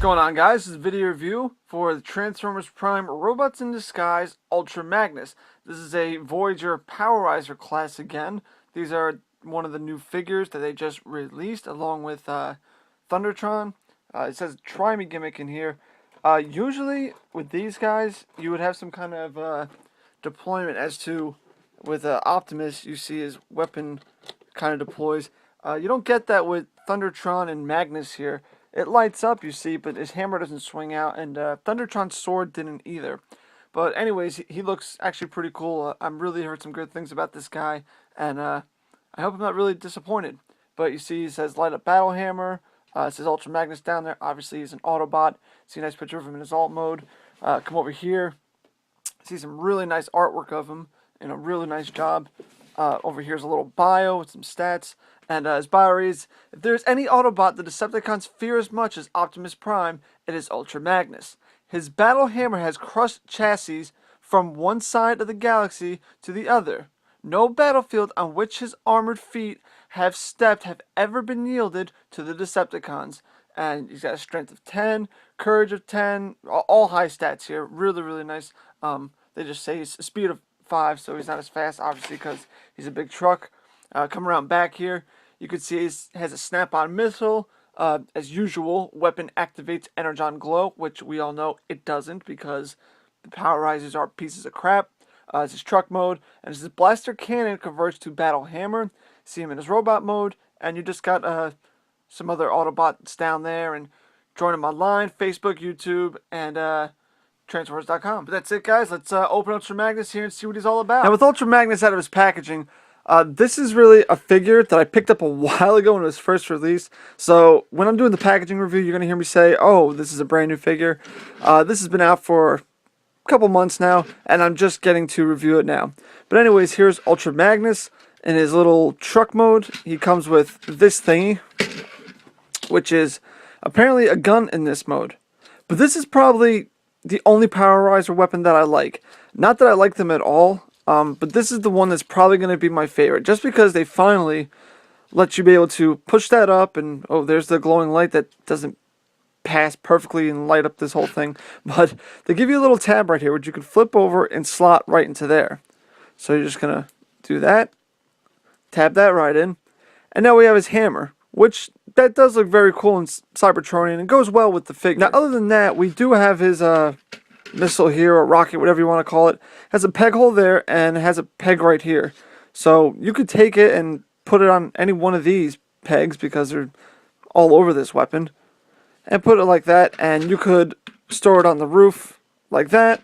going on, guys? This is a video review for the Transformers Prime Robots in Disguise Ultra Magnus. This is a Voyager Powerizer class again. These are one of the new figures that they just released along with Thundertron. It says Try Me gimmick in here. Usually with these guys, you would have some kind of deployment as to with Optimus, you see his weapon kind of deploys. You don't get that with Thundertron and Magnus here. It lights up, you see, but his hammer doesn't swing out, and Thundertron's sword didn't either. But anyways, he looks actually pretty cool. I'm really heard some good things about this guy, and I hope I'm not really disappointed. But you see, he says light up battle hammer. It says Ultra Magnus down there. Obviously, he's an Autobot. See a nice picture of him in his alt mode. Come over here. See some really nice artwork of him, and a really nice job. Over here's a little bio with some stats. And his bio reads, if there's any Autobot the Decepticons fear as much as Optimus Prime, it is Ultra Magnus. His battle hammer has crushed chassis from one side of the galaxy to the other. No battlefield on which his armored feet have stepped have ever been yielded to the Decepticons. And he's got a strength of 10, courage of 10, all high stats here. Really, really nice. They just say he's a speed of 5, so he's not as fast, obviously, because he's a big truck. Come around back here, you can see he has a snap-on missile. As usual, weapon activates Energon Glow, which we all know it doesn't because the Powerizers are pieces of crap. It's his truck mode, and his blaster cannon converts to battle hammer. See him in his robot mode, and you just got some other Autobots down there, and join him online, Facebook, YouTube, and Transformers.com. But that's it, guys. Let's open Ultra Magnus here and see what he's all about. Now, with Ultra Magnus out of his packaging, this is really a figure that I picked up a while ago when it was first released. So when I'm doing the packaging review, you're going to hear me say, oh, this is a brand new figure. This has been out for a couple months now, and I'm just getting to review it now. But anyways, here's Ultra Magnus in his little truck mode. He comes with this thingy, which is apparently a gun in this mode. But this is probably the only Powerizer weapon that I like. Not that I like them at all. But this is the one that's probably going to be my favorite, just because they finally let you be able to push that up, and oh, there's the glowing light that doesn't pass perfectly and light up this whole thing, but they give you a little tab right here, which you can flip over and slot right into there. So you're just going to do that, tab that right in, and now we have his hammer, which that does look very cool and Cybertronian, and goes well with the figure. Now, other than that, we do have his missile here, or rocket, whatever you want to call it. Has a peg hole there and has a peg right here, so you could take it and put it on any one of these pegs because they're all over this weapon, and put it like that, and you could store it on the roof like that,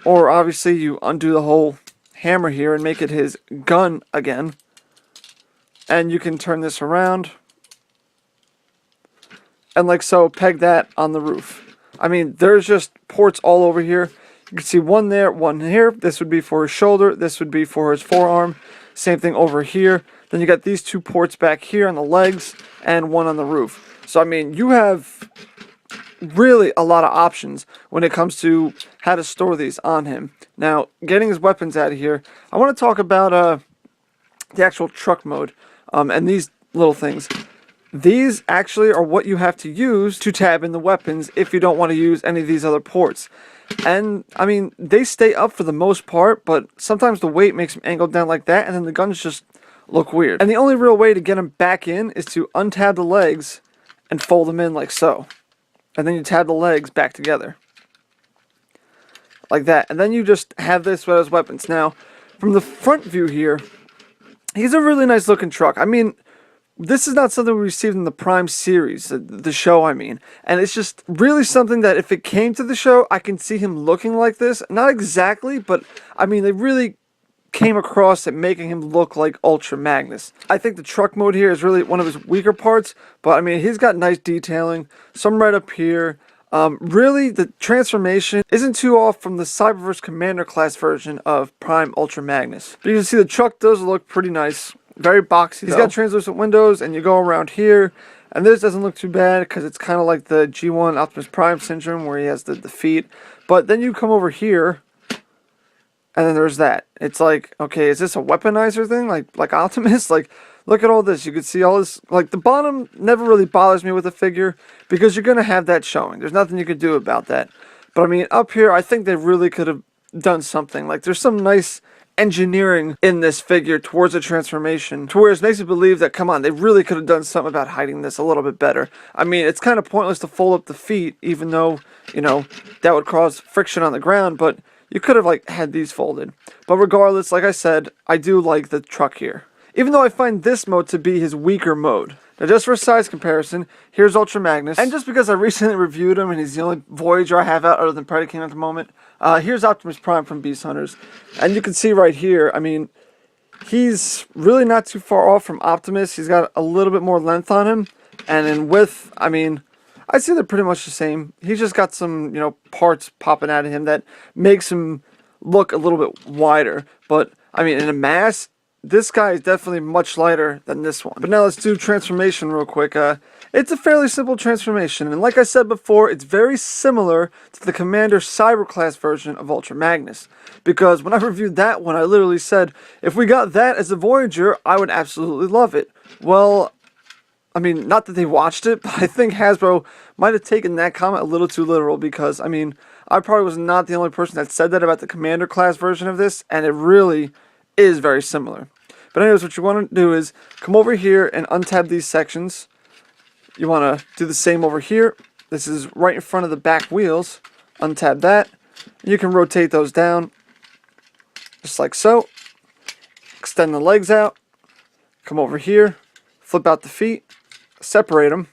or obviously you undo the whole hammer here and make it his gun again, and you can turn this around and like so peg that on the roof. I mean, there's just ports all over here. You can see one there, one here. This would be for his shoulder. This would be for his forearm. Same thing over here. Then you got these two ports back here on the legs and one on the roof. So, I mean, you have really a lot of options when it comes to how to store these on him. Now, getting his weapons out of here, I want to talk about the actual truck mode and these little things. These actually are what you have to use to tab in the weapons if you don't want to use any of these other ports. And, I mean, they stay up for the most part, but sometimes the weight makes them angled down like that, and then the guns just look weird. And the only real way to get them back in is to untab the legs and fold them in like so. And then you tab the legs back together. Like that. And then you just have this with his weapons. Now, from the front view here, he's a really nice looking truck. I mean, this is not something we received in the Prime series, the show I mean. And it's just really something that if it came to the show, I can see him looking like this. Not exactly, but I mean, they really came across at making him look like Ultra Magnus. I think the truck mode here is really one of his weaker parts, but I mean, he's got nice detailing, some right up here. Really, the transformation isn't too off from the Cyberverse Commander class version of Prime Ultra Magnus. But you can see the truck does look pretty nice. Very boxy. He's got translucent windows, and you go around here, and this doesn't look too bad because it's kind of like the G1 Optimus Prime syndrome where he has the feet. But then you come over here, and then there's that. It's like, okay, is this a weaponizer thing, like Optimus? Like, look at all this. You can see all this, like the bottom never really bothers me with a figure because you're going to have that showing. There's nothing you could do about that. But I mean, up here, I think they really could have done something. Like there's some nice engineering in this figure towards a transformation, to where it makes you believe that, come on, they really could have done something about hiding this a little bit better. I mean, it's kind of pointless to fold up the feet, even though, you know, that would cause friction on the ground, but you could have, like, had these folded. But regardless, like I said, I do like the truck here, even though I find this mode to be his weaker mode. Now, just for a size comparison, here's Ultra Magnus, and just because I recently reviewed him and he's the only Voyager I have out other than Predicate at the moment, here's Optimus Prime from Beast Hunters. And you can see right here, I mean, he's really not too far off from Optimus. He's got a little bit more length on him, and in width, I mean, I'd say they're pretty much the same. He's just got some, you know, parts popping out of him that makes him look a little bit wider. But, I mean, in a mass, this guy is definitely much lighter than this one. But now let's do transformation real quick. It's a fairly simple transformation, and like I said before, it's very similar to the Commander Cyber Class version of Ultra Magnus. Because when I reviewed that one, I literally said, if we got that as a Voyager, I would absolutely love it. Well, I mean, not that they watched it, but I think Hasbro might have taken that comment a little too literal, because, I mean, I probably was not the only person that said that about the Commander Class version of this, and it really is very similar. But anyways, what you want to do is come over here and untab these sections. You want to do the same over here. This is right in front of the back wheels. Untab that. You can rotate those down, just like so. Extend the legs out. Come over here. Flip out the feet. Separate them.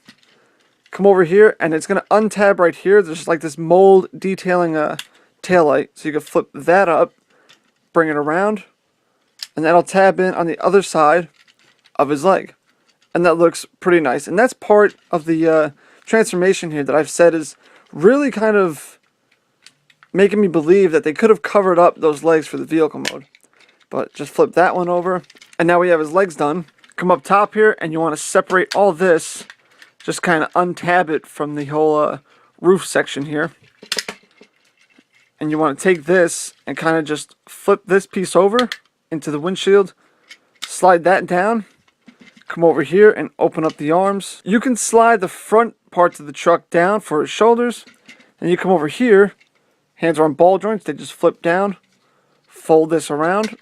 Come over here, and it's going to untab right here. There's like this mold detailing a taillight. So you can flip that up, bring it around, and that'll tab in on the other side of his leg. And that looks pretty nice. And that's part of the transformation here that I've said is really kind of making me believe that they could have covered up those legs for the vehicle mode. But just flip that one over. And now we have his legs done. Come up top here, and you want to separate all this. Just kind of untab it from the whole roof section here. And you want to take this and kind of just flip this piece over into the windshield. Slide that down. Come over here and open up the arms. You can slide the front parts of the truck down for his shoulders. And you come over here. Hands are on ball joints. They just flip down. Fold this around.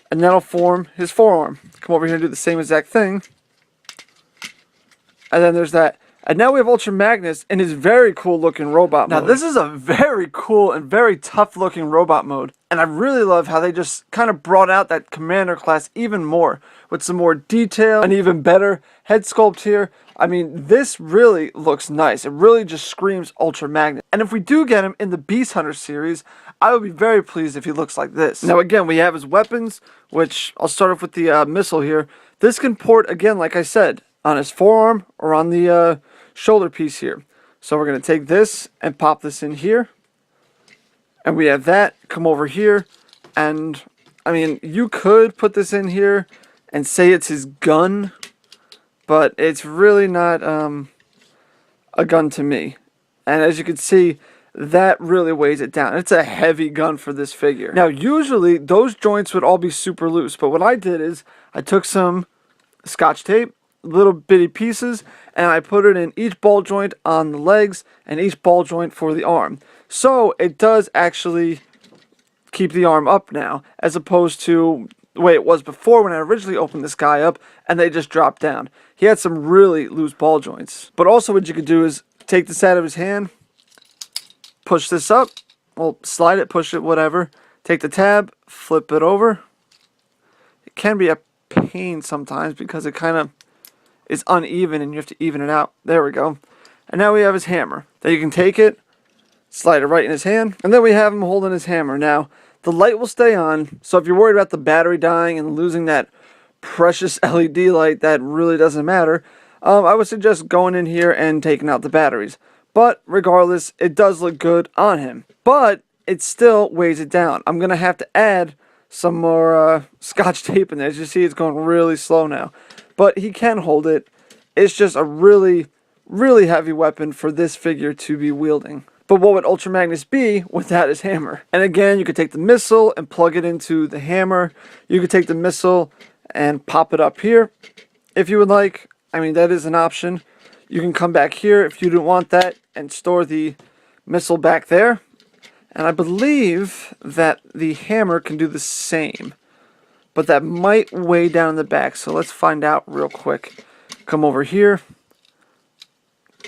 And that'll form his forearm. Come over here and do the same exact thing. And then there's that. And now we have Ultra Magnus in his very cool looking robot mode. Now this is a very cool and very tough looking robot mode. And I really love how they just kind of brought out that Commander class even more. With some more detail and even better head sculpt here. I mean, this really looks nice. It really just screams Ultra Magnus. And if we do get him in the Beast Hunter series, I would be very pleased if he looks like this. Now again, we have his weapons, which I'll start off with the missile here. This can port, again, like I said, on his forearm or on the shoulder piece here. So we're going to take this and pop this in here. And we have that. Come over here. And, I mean, you could put this in here and say it's his gun. But it's really not a gun to me. And as you can see, that really weighs it down. It's a heavy gun for this figure. Now, usually, those joints would all be super loose. But what I did is, I took some Scotch tape, little bitty pieces, and I put it in each ball joint on the legs and each ball joint for the arm. So it does actually keep the arm up now, as opposed to the way it was before when I originally opened this guy up and they just dropped down. He had some really loose ball joints. But also what you could do is take this out of his hand, push this up, well, slide it, push it, whatever. Take the tab, flip it over. It can be a pain sometimes because it kind of is uneven and you have to even it out. There we go. And now we have his hammer. Then you can take it, slide it right in his hand, and then we have him holding his hammer. Now, the light will stay on, so if you're worried about the battery dying and losing that precious LED light, that really doesn't matter. I would suggest going in here and taking out the batteries. But regardless, it does look good on him. But it still weighs it down. I'm going to have to add some more Scotch tape in there. As you see, it's going really slow now. But he can hold it. It's just a really, really heavy weapon for this figure to be wielding. But what would Ultra Magnus be without his hammer? And again, you could take the missile and plug it into the hammer. You could take the missile and pop it up here if you would like. I mean, that is an option. You can come back here if you didn't want that and store the missile back there. And I believe that the hammer can do the same, but that might weigh down in the back. So let's find out real quick. Come over here,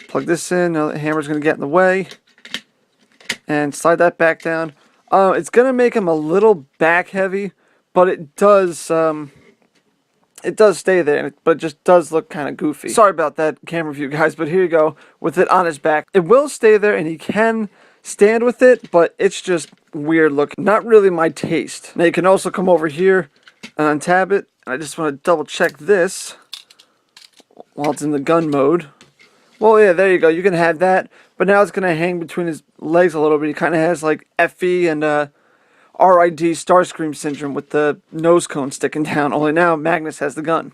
plug this in. Now the hammer's going to get in the way, and slide that back down. It's going to make him a little back heavy, but it does stay there, but it just does look kind of goofy. Sorry about that camera view, guys, but here you go with it on his back. It will stay there, and he can stand with it, but it's just weird looking. Not really my taste. Now you can also come over here and untab it. I just want to double check this while it's in the gun mode. Well, yeah, there you go. You can have that, but now it's going to hang between his legs a little bit. He kind of has like FE and RID Starscream syndrome with the nose cone sticking down, only now Magnus has the gun.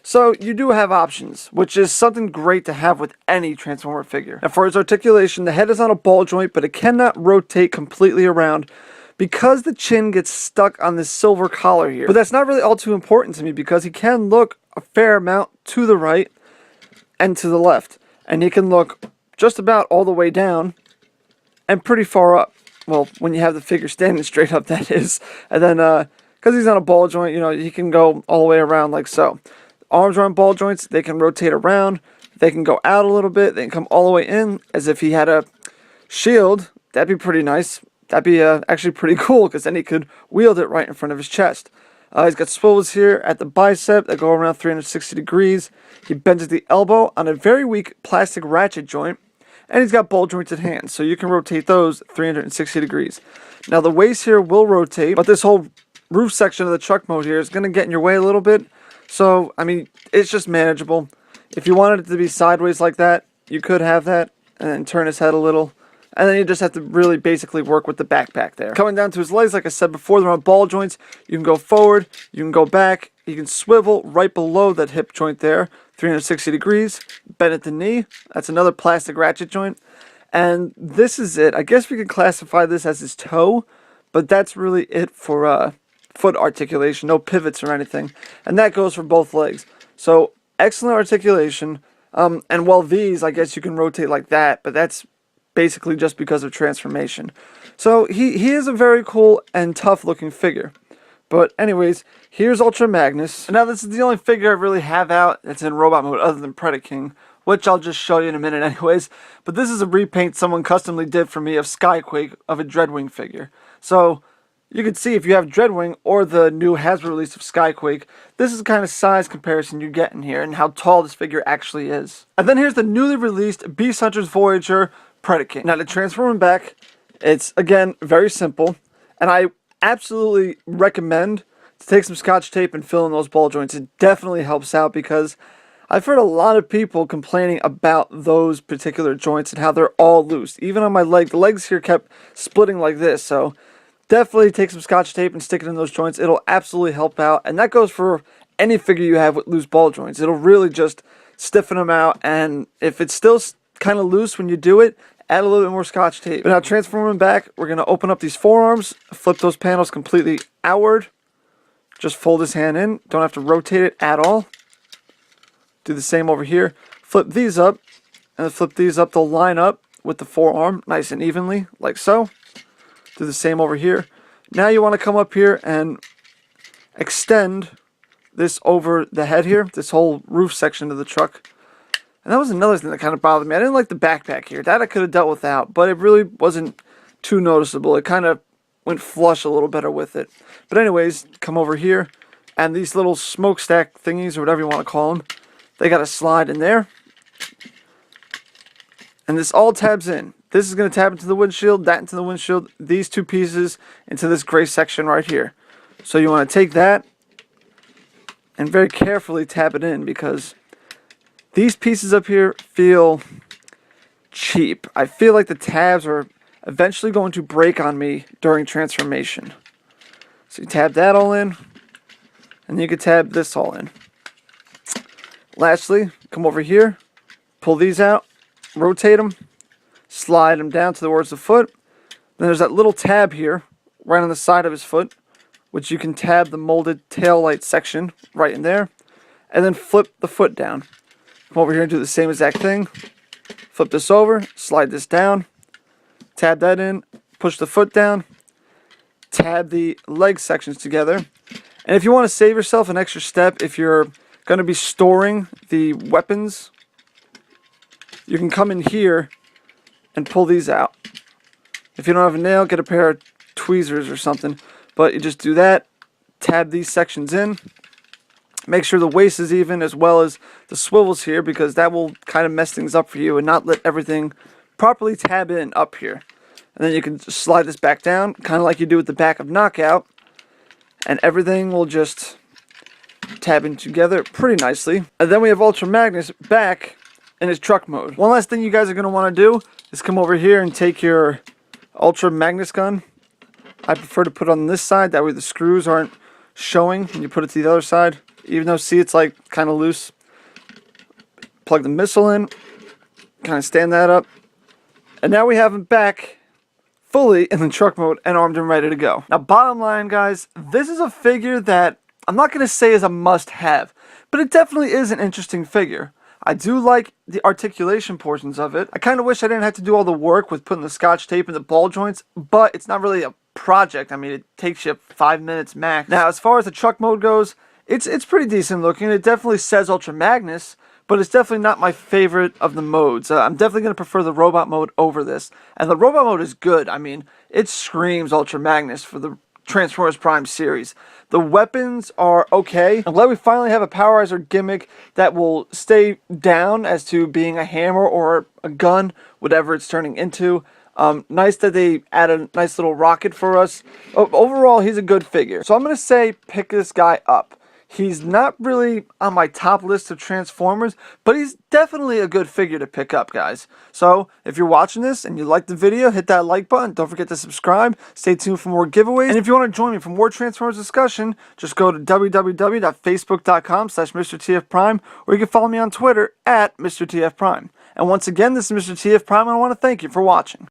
So you do have options, which is something great to have with any Transformer figure. And for his articulation, the head is on a ball joint, but it cannot rotate completely around because the chin gets stuck on this silver collar here. But that's not really all too important to me because he can look a fair amount to the right and to the left. And he can look just about all the way down and pretty far up. Well, when you have the figure standing straight up, that is. And then, because he's on a ball joint, you know, he can go all the way around like so. Arms are on ball joints. They can rotate around. They can go out a little bit. They can come all the way in as if he had a shield. That'd be pretty nice. That'd be actually pretty cool because then he could wield it right in front of his chest. He's got swivels here at the bicep that go around 360 degrees. He bends at the elbow on a very weak plastic ratchet joint. And he's got ball jointed hands, so you can rotate those 360 degrees. Now the waist here will rotate, but this whole roof section of the truck mode here is going to get in your way a little bit. So, I mean, it's just manageable. If you wanted it to be sideways like that, you could have that, and then turn his head a little. And then you just have to really basically work with the backpack there. Coming down to his legs, like I said before, they're on ball joints. You can go forward, you can go back, you can swivel right below that hip joint there, 360 degrees, bend at the knee. That's another plastic ratchet joint. And this is it. I guess we could classify this as his toe, but that's really it for foot articulation. No pivots or anything. And that goes for both legs. So, excellent articulation. And while these, I guess you can rotate like that, but that's basically just because of transformation. So he is a very cool and tough looking figure. But anyways, here's Ultra Magnus. Now this is the only figure I really have out that's in robot mode other than Predaking, which I'll just show you in a minute anyways. But this is a repaint someone customly did for me of Skyquake of a Dreadwing figure. So you can see if you have Dreadwing or the new Hasbro release of Skyquake, this is the kind of size comparison you get in here and how tall this figure actually is. And then here's the newly released Beast Hunters Voyager Predaking. Now to transform him back, it's again very simple, and I absolutely recommend to take some Scotch tape and fill in those ball joints. It definitely helps out because I've heard a lot of people complaining about those particular joints and how they're all loose. Even on my leg, the legs here kept splitting like this, so definitely take some Scotch tape and stick it in those joints. It'll absolutely help out, and that goes for any figure you have with loose ball joints. It'll really just stiffen them out, and if it's still kind of loose when you do it, add a little bit more Scotch tape. But now transforming back, we're going to open up these forearms, flip those panels completely outward, just fold his hand in, don't have to rotate it at all. Do the same over here, flip these up, and flip these up, they'll line up with the forearm nice and evenly, like so. Do the same over here. Now you want to come up here and extend this over the head here, this whole roof section of the truck. And that was another thing that kind of bothered me. I didn't like the backpack here. That I could have dealt without, but it really wasn't too noticeable. It kind of went flush a little better with it. But anyways, come over here, and these little smokestack thingies, or whatever you want to call them, they got to slide in there. And this all tabs in. This is going to tab into the windshield, that into the windshield, these two pieces into this gray section right here. So you want to take that and very carefully tab it in because these pieces up here feel cheap. I feel like the tabs are eventually going to break on me during transformation. So you tab that all in, and you can tab this all in. Lastly, come over here, pull these out, rotate them, slide them down towards the foot. Then there's that little tab here, right on the side of his foot. which you can tab the molded tail light section right in there, and then flip the foot down. Come over here and do the same exact thing. Flip this over, slide this down, tab that in, push the foot down, tab the leg sections together. And if you want to save yourself an extra step, if you're going to be storing the weapons, you can come in here and pull these out. If you don't have a nail, get a pair of tweezers or something. But you just do that, tab these sections in, make sure the waist is even as well as the swivels here, because that will kind of mess things up for you and not let everything properly tab in up here. And then you can just slide this back down, kind of like you do with the back of Knockout, and everything will just tab in together pretty nicely. And then we have Ultra Magnus back in his truck mode. One last thing you guys are going to want to do is come over here and take your Ultra Magnus gun. I prefer to put it on this side, that way the screws aren't showing when you put it to the other side. Even though, see, it's like kind of loose. Plug the missile in, kind of stand that up. And now we have him back fully in the truck mode and armed and ready to go. Now, bottom line, guys, this is a figure that I'm not going to say is a must-have, but it definitely is an interesting figure. I do like the articulation portions of it. I kind of wish I didn't have to do all the work with putting the scotch tape in the ball joints, but it's not really a project. I mean, it takes you 5 minutes max. Now, as far as the truck mode goes, it's pretty decent looking. It definitely says Ultra Magnus, but it's definitely not my favorite of the modes. I'm definitely going to prefer the robot mode over this. And the robot mode is good. I mean, it screams Ultra Magnus for the Transformers Prime series. The weapons are okay. I'm glad we finally have a Powerizer gimmick that will stay down as to being a hammer or a gun, whatever it's turning into. Nice that they added a nice little rocket for us. Overall, he's a good figure. So I'm going to say pick this guy up. He's not really on my top list of Transformers, but he's definitely a good figure to pick up, guys. So, if you're watching this and you like the video, hit that like button. Don't forget to subscribe. Stay tuned for more giveaways. And if you want to join me for more Transformers discussion, just go to www.facebook.com/MrTFPrime, or you can follow me on Twitter at MrTFPrime. And once again, this is Mr. TF Prime, and I want to thank you for watching.